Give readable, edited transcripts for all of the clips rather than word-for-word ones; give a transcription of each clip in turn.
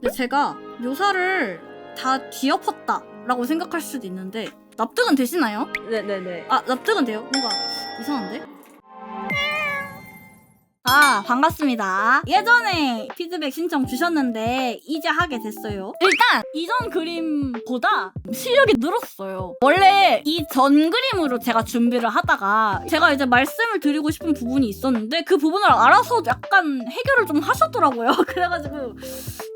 근데 제가 묘사를 다 뒤엎었다 라고 생각할 수도 있는데 납득은 되시나요? 네네네. 아, 납득은 돼요? 뭔가 이상한데? 아, 반갑습니다. 예전에 피드백 신청 주셨는데 이제 하게 됐어요. 일단 이전 그림보다 실력이 늘었어요. 원래 이 전 그림으로 제가 준비를 하다가 제가 이제 말씀을 드리고 싶은 부분이 있었는데 그 부분을 알아서 약간 해결을 좀 하셨더라고요. 그래가지고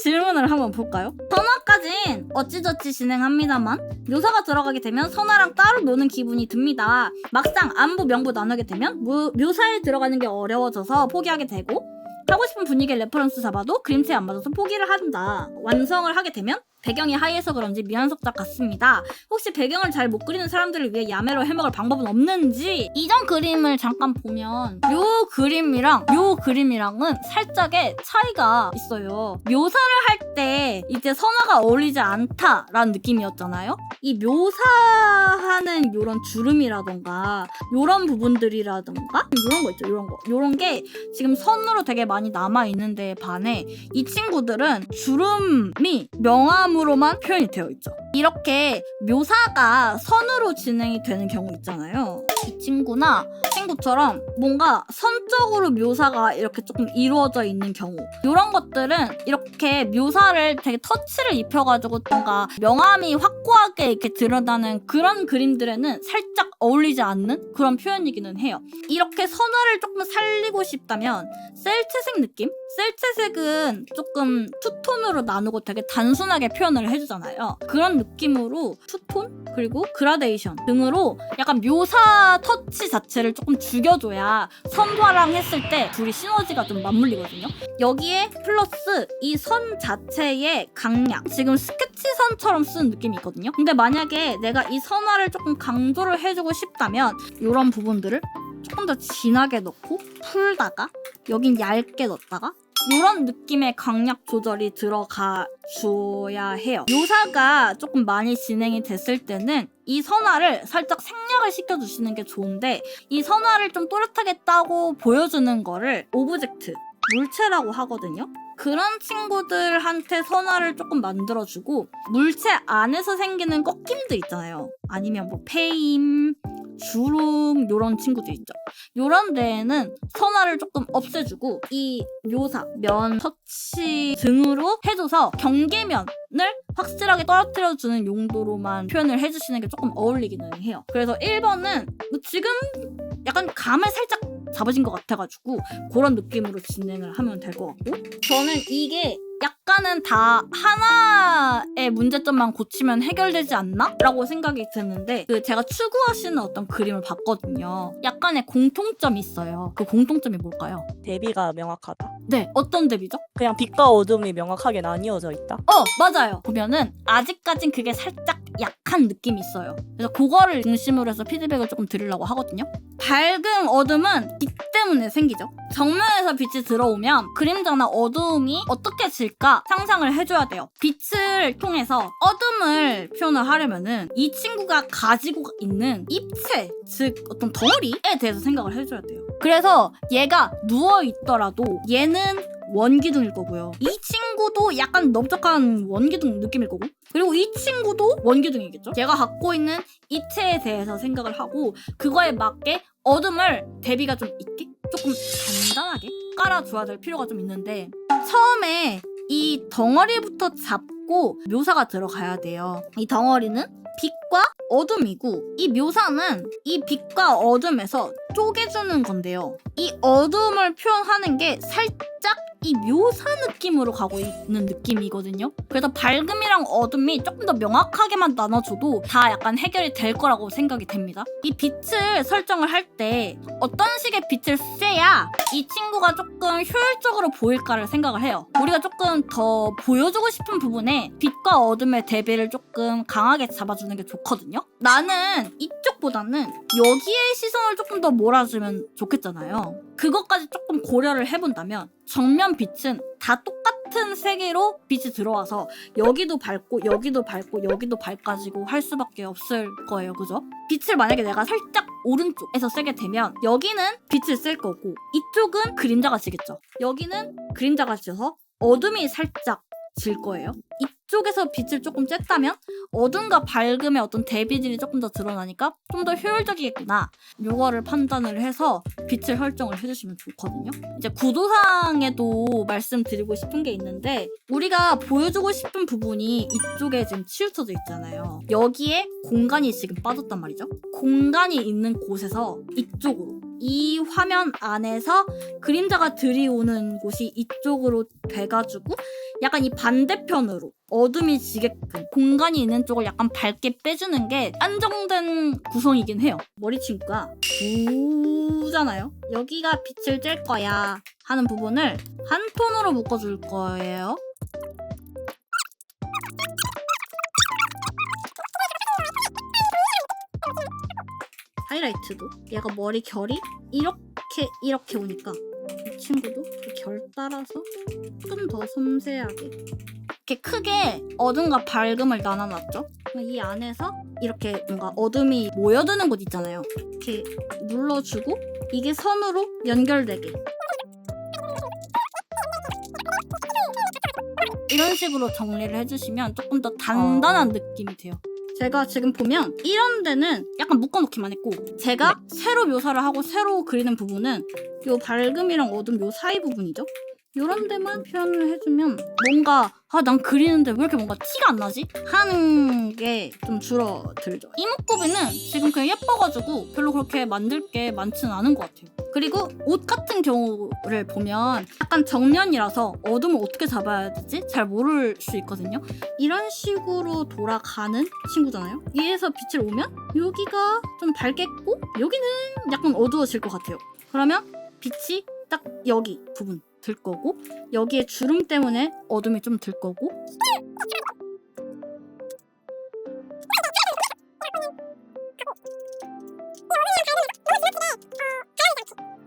질문을 한번 볼까요? 선화까진 어찌저찌 진행합니다만 묘사가 들어가게 되면 선화랑 따로 노는 기분이 듭니다. 막상 안부 명부 나누게 되면 묘사에 들어가는 게 어려워져서 포기하게 되고 하고 싶은 분위기의 레퍼런스 잡아도 그림체에 안 맞아서 포기를 한다. 완성을 하게 되면 배경이 하얘서 그런지 미완성작 같습니다. 혹시 배경을 잘 못 그리는 사람들을 위해 야매로 해먹을 방법은 없는지. 이전 그림을 잠깐 보면 요 그림이랑은 살짝의 차이가 있어요. 묘사를 할 때 이제 선화가 어울리지 않다라는 느낌이었잖아요. 이 묘사하는 요런 주름이라던가 요런 부분들이라던가 요런 거 있죠. 요런 게 지금 선으로 되게 많이 남아있는 데에 반해 이 친구들은 주름이 명암으로만 표현이 되어 있죠. 이렇게 묘사가 선으로 진행이 되는 경우 있잖아요. 이 친구처럼 뭔가 선적으로 묘사가 이렇게 조금 이루어져 있는 경우, 이런 것들은 이렇게 묘사를 되게 터치를 입혀가지고 뭔가 명암이 확고하게 이렇게 드러나는 그런 그림들에는 살짝 어울리지 않는 그런 표현이기는 해요. 이렇게 선화를 조금 살리고 싶다면 셀체색 느낌? 셀체색은 조금 투톤으로 나누고 되게 단순하게 표현을 해주잖아요. 그런 느낌으로 투톤 그리고 그라데이션 등으로 약간 묘사 터치 자체를 조금 죽여줘야 선화랑 했을 때 둘이 시너지가 좀 맞물리거든요. 여기에 플러스 이 선 자체의 강약, 지금 스케치선처럼 쓰는 느낌이 있거든요. 근데 만약에 내가 이 선화를 조금 강조를 해주고 싶다면 이런 부분들을 조금 더 진하게 넣고 풀다가 여긴 얇게 넣었다가 이런 느낌의 강약 조절이 들어가 줘야 해요. 묘사가 조금 많이 진행이 됐을 때는 이 선화를 살짝 생략을 시켜주시는 게 좋은데, 이 선화를 좀 또렷하게 따고 보여주는 거를 오브젝트, 물체라고 하거든요. 그런 친구들한테 선화를 조금 만들어주고, 물체 안에서 생기는 꺾임들 있잖아요. 아니면 뭐 페임, 주름 요런 친구들 있죠. 요런 데에는 선화를 조금 없애주고 이 묘사, 면, 터치 등으로 해줘서 경계면을 확실하게 떨어뜨려주는 용도로만 표현을 해주시는 게 조금 어울리기는 해요. 그래서 1번은 뭐 지금 약간 감을 살짝 잡으신 것 같아가지고 그런 느낌으로 진행을 하면 될 것 같고, 저는 이게 약간은 다 하나의 문제점만 고치면 해결되지 않나? 라고 생각이 드는데, 제가 추구하시는 어떤 그림을 봤거든요. 약간의 공통점이 있어요. 그 공통점이 뭘까요? 대비가 명확하다. 네, 어떤 대비죠? 그냥 빛과 어둠이 명확하게 나뉘어져 있다. 맞아요. 보면은 아직까진 그게 살짝 약한 느낌이 있어요. 그래서 그거를 중심으로 해서 피드백을 조금 드리려고 하거든요. 밝음, 어둠은 빛 때문에 생기죠. 정면에서 빛이 들어오면 그림자나 어두움이 어떻게 질까 상상을 해줘야 돼요. 빛을 통해서 어둠을 표현을 하려면은 이 친구가 가지고 있는 입체, 즉 어떤 덩어리에 대해서 생각을 해줘야 돼요. 그래서 얘가 누워있더라도 얘는 원기둥일 거고요. 이 친구도 약간 넓적한 원기둥 느낌일 거고, 그리고 이 친구도 원기둥이겠죠. 얘가 갖고 있는 입체에 대해서 생각을 하고 그거에 맞게 어둠을 대비가 좀 있게 조금 단단하게 깔아줘야 될 필요가 좀 있는데, 처음에 이 덩어리부터 잡고 묘사가 들어가야 돼요. 이 덩어리는 빛과 어둠이고 이 묘사는 이 빛과 어둠에서 쪼개주는 건데요. 이 어둠을 표현하는 게 살짝 이 묘사 느낌으로 가고 있는 느낌이거든요. 그래서 밝음이랑 어둠이 조금 더 명확하게만 나눠줘도 다 약간 해결이 될 거라고 생각이 됩니다. 이 빛을 설정을 할 때 어떤 식의 빛을 쐬야 이 친구가 조금 효율적으로 보일까를 생각을 해요. 우리가 조금 더 보여주고 싶은 부분에 빛과 어둠의 대비를 조금 강하게 잡아주는 게 좋거든요. 나는 이쪽보다는 여기에 시선을 조금 더 몰아주면 좋겠잖아요. 그것까지 조금 고려를 해본다면 정면 빛은 다 똑같은 세계로 빛이 들어와서 여기도 밝고 여기도 밝고 여기도 밝아지고 할 수밖에 없을 거예요. 그죠? 빛을 만약에 내가 살짝 오른쪽에서 쓰게 되면 여기는 빛을 쓸 거고 이쪽은 그림자가 지겠죠. 여기는 그림자가 지어서 어둠이 살짝 질 거예요. 이쪽에서 빛을 조금 쬐다면 어둠과 밝음의 어떤 대비질이 조금 더 드러나니까 좀 더 효율적이겠구나. 요거를 판단을 해서 빛을 설정을 해주시면 좋거든요. 이제 구도상에도 말씀드리고 싶은 게 있는데 우리가 보여주고 싶은 부분이 이쪽에 지금 치우쳐져 있잖아요. 여기에 공간이 지금 빠졌단 말이죠. 공간이 있는 곳에서 이쪽으로 이 화면 안에서 그림자가 들이오는 곳이 이쪽으로 돼가지고 약간 이 반대편으로 어둠이 지게끔 공간이 있는 쪽을 약간 밝게 빼주는 게 안정된 구성이긴 해요. 머리친구가 부잖아요. 여기가 빛을 쬐 거야 하는 부분을 한 톤으로 묶어줄 거예요. 하이라이트도 얘가 머리 결이 이렇게 오니까 이 친구도 그 결 따라서 조금 더 섬세하게 이렇게 크게 어둠과 밝음을 나눠놨죠. 이 안에서 이렇게 뭔가 어둠이 모여드는 곳 있잖아요. 이렇게 눌러주고 이게 선으로 연결되게 이런 식으로 정리를 해주시면 조금 더 단단한 느낌이 돼요. 제가 지금 보면 이런 데는 약간 묶어놓기만 했고 제가 새로 묘사를 하고 새로 그리는 부분은 요 밝음이랑 어둠 요 사이 부분이죠. 요런 데만 표현을 해주면 뭔가 난 그리는데 왜 이렇게 뭔가 티가 안 나지? 하는 게 좀 줄어들죠. 이목구비는 지금 그냥 예뻐가지고 별로 그렇게 만들 게 많지는 않은 것 같아요. 그리고 옷 같은 경우를 보면 약간 정면이라서 어둠을 어떻게 잡아야 되지? 잘 모를 수 있거든요. 이런 식으로 돌아가는 친구잖아요. 위에서 빛을 오면 여기가 좀 밝겠고 여기는 약간 어두워질 것 같아요. 그러면 빛이 딱 여기 부분 들 거고 여기에 주름 때문에 어둠이 좀 들 거고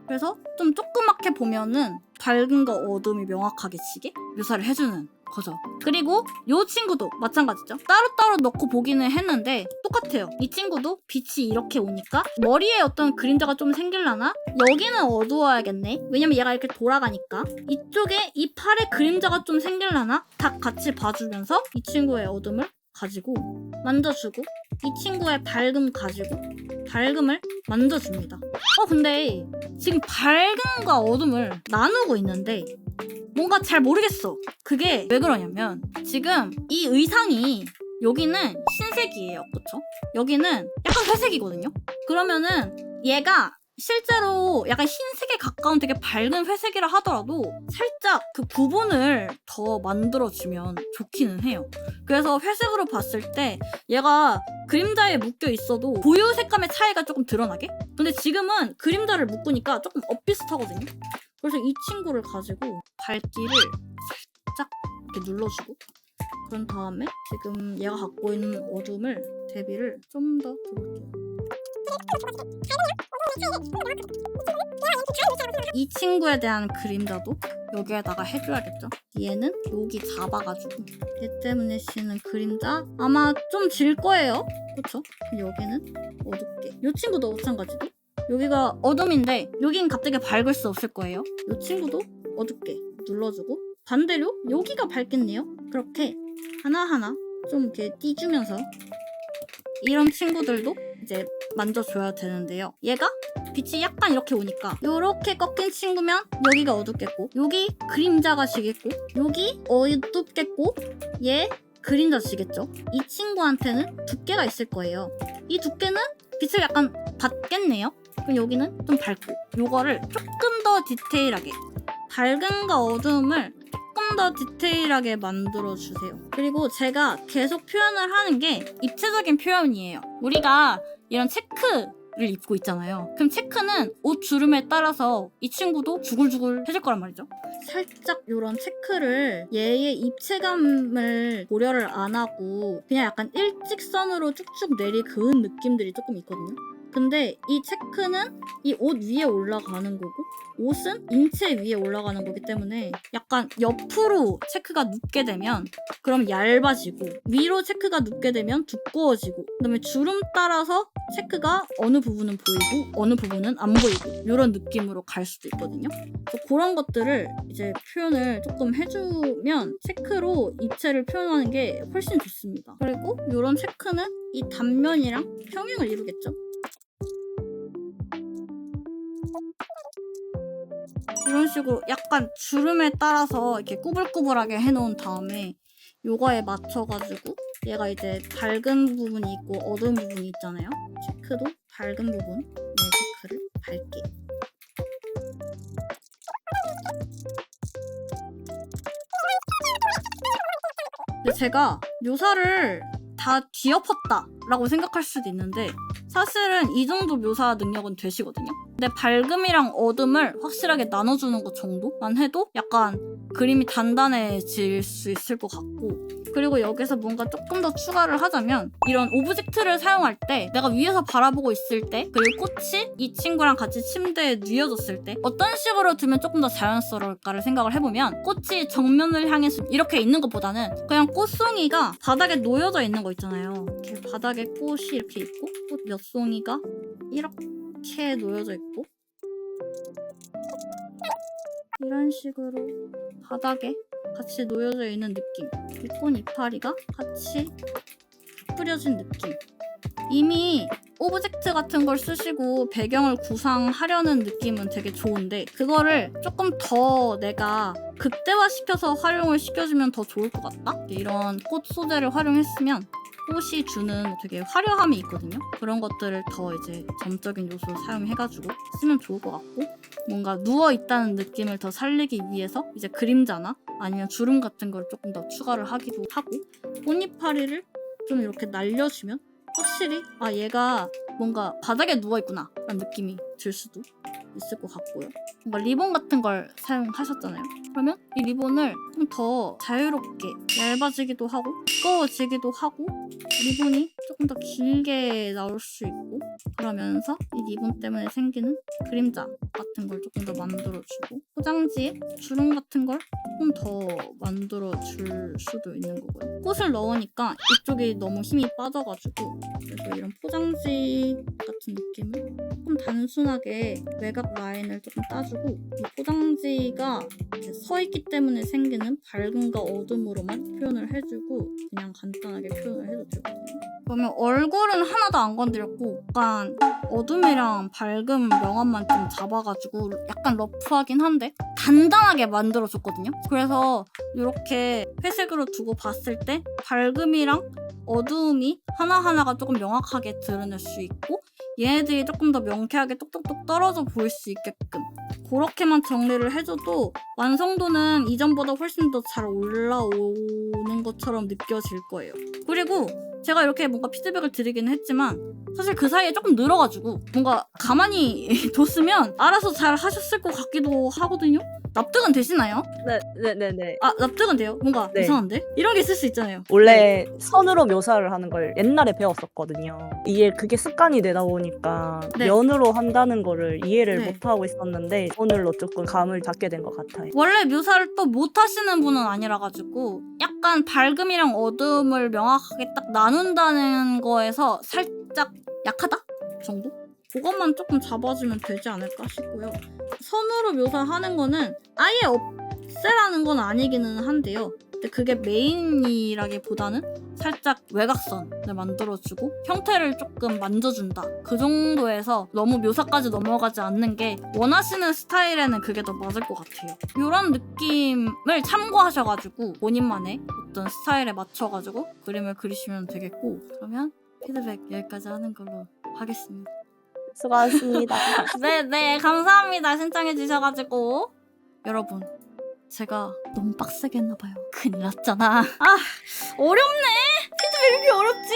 그래서 좀 조그맣게 보면은 밝음과 어둠이 명확하게 지게 묘사를 해주는 거죠. 그리고 이 친구도 마찬가지죠. 따로따로 넣고 보기는 했는데 똑같아요. 이 친구도 빛이 이렇게 오니까 머리에 어떤 그림자가 좀 생길라나? 여기는 어두워야겠네. 왜냐면 얘가 이렇게 돌아가니까. 이쪽에 이 팔에 그림자가 좀 생길라나? 다 같이 봐주면서 이 친구의 어둠을 가지고 만져주고 이 친구의 밝음 가지고 밝음을 만져줍니다. 근데 지금 밝음과 어둠을 나누고 있는데 뭔가 잘 모르겠어. 그게 왜 그러냐면 지금 이 의상이 여기는 흰색이에요. 그쵸? 여기는 약간 회색이거든요. 그러면은 얘가 실제로 약간 흰색에 가까운 되게 밝은 회색이라 하더라도 살짝 그 부분을 더 만들어주면 좋기는 해요. 그래서 회색으로 봤을 때 얘가 그림자에 묶여 있어도 고유 색감의 차이가 조금 드러나게? 근데 지금은 그림자를 묶으니까 조금 엇비슷하거든요. 그래서 이 친구를 가지고 밝기를 살짝 이렇게 눌러주고 그런 다음에 지금 얘가 갖고 있는 어둠을 대비를 좀 더 줘볼게요. 이 친구에 대한 그림자도 여기에다가 해줘야겠죠. 얘는 여기 잡아가지고 얘 때문에 씌는 그림자 아마 좀 질 거예요. 그쵸? 여기는 어둡게 이 친구도 마찬가지로 여기가 어둠인데 여긴 갑자기 밝을 수 없을 거예요. 이 친구도 어둡게 눌러주고 반대로 여기가 밝겠네요. 그렇게 하나하나 좀 이렇게 띄주면서 이런 친구들도 이제 만져줘야 되는데요. 얘가 빛이 약간 이렇게 오니까 이렇게 꺾인 친구면 여기가 어둡겠고 여기 그림자가 지겠고 여기 어둡겠고 얘 그림자 지겠죠. 이 친구한테는 두께가 있을 거예요. 이 두께는 빛을 약간 받겠네요. 그럼 여기는 좀 밝고 요거를 조금 더 디테일하게 밝음과 어두움을 조금 더 디테일하게 만들어주세요. 그리고 제가 계속 표현을 하는 게 입체적인 표현이에요. 우리가 이런 체크를 입고 있잖아요. 그럼 체크는 옷 주름에 따라서 이 친구도 주글주글 해질 거란 말이죠. 살짝 이런 체크를 얘의 입체감을 고려를 안 하고 그냥 약간 일직선으로 쭉쭉 내리 그은 느낌들이 조금 있거든요. 근데 이 체크는 이 옷 위에 올라가는 거고 옷은 인체 위에 올라가는 거기 때문에 약간 옆으로 체크가 눕게 되면 그럼 얇아지고 위로 체크가 눕게 되면 두꺼워지고 그다음에 주름 따라서 체크가 어느 부분은 보이고 어느 부분은 안 보이고 이런 느낌으로 갈 수도 있거든요. 그래서 그런 것들을 이제 표현을 조금 해주면 체크로 입체를 표현하는 게 훨씬 좋습니다. 그리고 이런 체크는 이 단면이랑 평행을 이루겠죠. 이런 식으로 약간 주름에 따라서 이렇게 꾸불꾸불하게 해놓은 다음에 요거에 맞춰가지고 얘가 이제 밝은 부분이 있고 어두운 부분이 있잖아요. 체크도 밝은 부분 체크를 밝게. 근데 제가 묘사를 다 뒤엎었다 라고 생각할 수도 있는데 사실은 이 정도 묘사 능력은 되시거든요. 근데 밝음이랑 어둠을 확실하게 나눠주는 것 정도만 해도 약간 그림이 단단해질 수 있을 것 같고 그리고 여기서 뭔가 조금 더 추가를 하자면 이런 오브젝트를 사용할 때 내가 위에서 바라보고 있을 때 그리고 꽃이 이 친구랑 같이 침대에 뉘어졌을 때 어떤 식으로 두면 조금 더 자연스러울까를 생각을 해보면 꽃이 정면을 향해서 이렇게 있는 것보다는 그냥 꽃송이가 바닥에 놓여져 있는 거 있잖아요. 이렇게 바닥에 꽃이 이렇게 있고 꽃 몇 송이가 이렇게 놓여져 있고 이런 식으로 바닥에 같이 놓여져 있는 느낌. 이 꽃 이파리가 같이 뿌려진 느낌. 이미 오브젝트 같은 걸 쓰시고 배경을 구상하려는 느낌은 되게 좋은데 그거를 조금 더 내가 극대화시켜서 활용을 시켜주면 더 좋을 것 같다? 이런 꽃 소재를 활용했으면 꽃이 주는 되게 화려함이 있거든요. 그런 것들을 더 이제 점적인 요소를 사용해가지고 쓰면 좋을 것 같고 뭔가 누워있다는 느낌을 더 살리기 위해서 이제 그림자나 아니면 주름 같은 걸 조금 더 추가를 하기도 하고 꽃이파리를 좀 이렇게 날려주면 확실히 아 얘가 뭔가 바닥에 누워있구나 라는 느낌이 들 수도 있을 것 같고요. 뭔가 리본 같은 걸 사용하셨잖아요. 그러면 이 리본을 좀 더 자유롭게 얇아지기도 하고 두꺼워지기도 하고 리본이 조금 더 길게 나올 수 있고 그러면서 이 리본 때문에 생기는 그림자 같은 걸 조금 더 만들어주고 포장지에 주름 같은 걸 조금 더 만들어줄 수도 있는 거고요. 꽃을 넣으니까 이쪽이 너무 힘이 빠져가지고 그래서 이런 포장지 같은 느낌을 조금 단순하게 외곽 라인을 조금 따주고 이 포장지가 서 있기 때문에 생기는 밝음과 어둠으로만 표현을 해주고 그냥 간단하게 표현을 해도 되거든요. 그러면 얼굴은 하나도 안 건드렸고 약간 어둠이랑 밝음 명암만 좀 잡아가지고 약간 러프하긴 한데 단단하게 만들어줬거든요. 그래서 이렇게 회색으로 두고 봤을 때 밝음이랑 어두움이 하나하나가 조금 명확하게 드러낼 수 있고 얘네들이 조금 더 명쾌하게 똑똑똑 떨어져 보일 수 있게끔 그렇게만 정리를 해줘도 완성도는 이전보다 훨씬 더 잘 올라오는 것처럼 느껴질 거예요. 그리고 제가 이렇게 뭔가 피드백을 드리긴 했지만 사실 그 사이에 조금 늘어가지고 뭔가 가만히 뒀으면 알아서 잘 하셨을 것 같기도 하거든요. 납득은 되시나요? 네네네. 아 납득은 돼요? 뭔가 네. 이상한데? 이런 게 있을 수 있잖아요. 원래 선으로 묘사를 하는 걸 옛날에 배웠었거든요. 이게 그게 습관이 되다 보니까 네. 면으로 한다는 거를 이해를 네. 못하고 있었는데 오늘로 조금 감을 잡게 된 것 같아요. 원래 묘사를 또 못하시는 분은 아니라가지고 약간 밝음이랑 어둠을 명확하게 딱 나눈다는 거에서 살짝 약하다? 정도? 그것만 조금 잡아주면 되지 않을까 싶고요. 선으로 묘사하는 거는 아예 없애라는 건 아니기는 한데요. 근데 그게 메인이라기보다는 살짝 외곽선을 만들어주고 형태를 조금 만져준다. 그 정도에서 너무 묘사까지 넘어가지 않는 게 원하시는 스타일에는 그게 더 맞을 것 같아요. 이런 느낌을 참고하셔가지고 본인만의 어떤 스타일에 맞춰가지고 그림을 그리시면 되겠고 그러면 피드백 여기까지 하는 걸로 하겠습니다. 수고하셨습니다. 네네 감사합니다. 신청해주셔가지고 여러분 제가 너무 빡세게 했나봐요. 큰일 났잖아. 아 어렵네. 피드백 왜 이렇게 어렵지?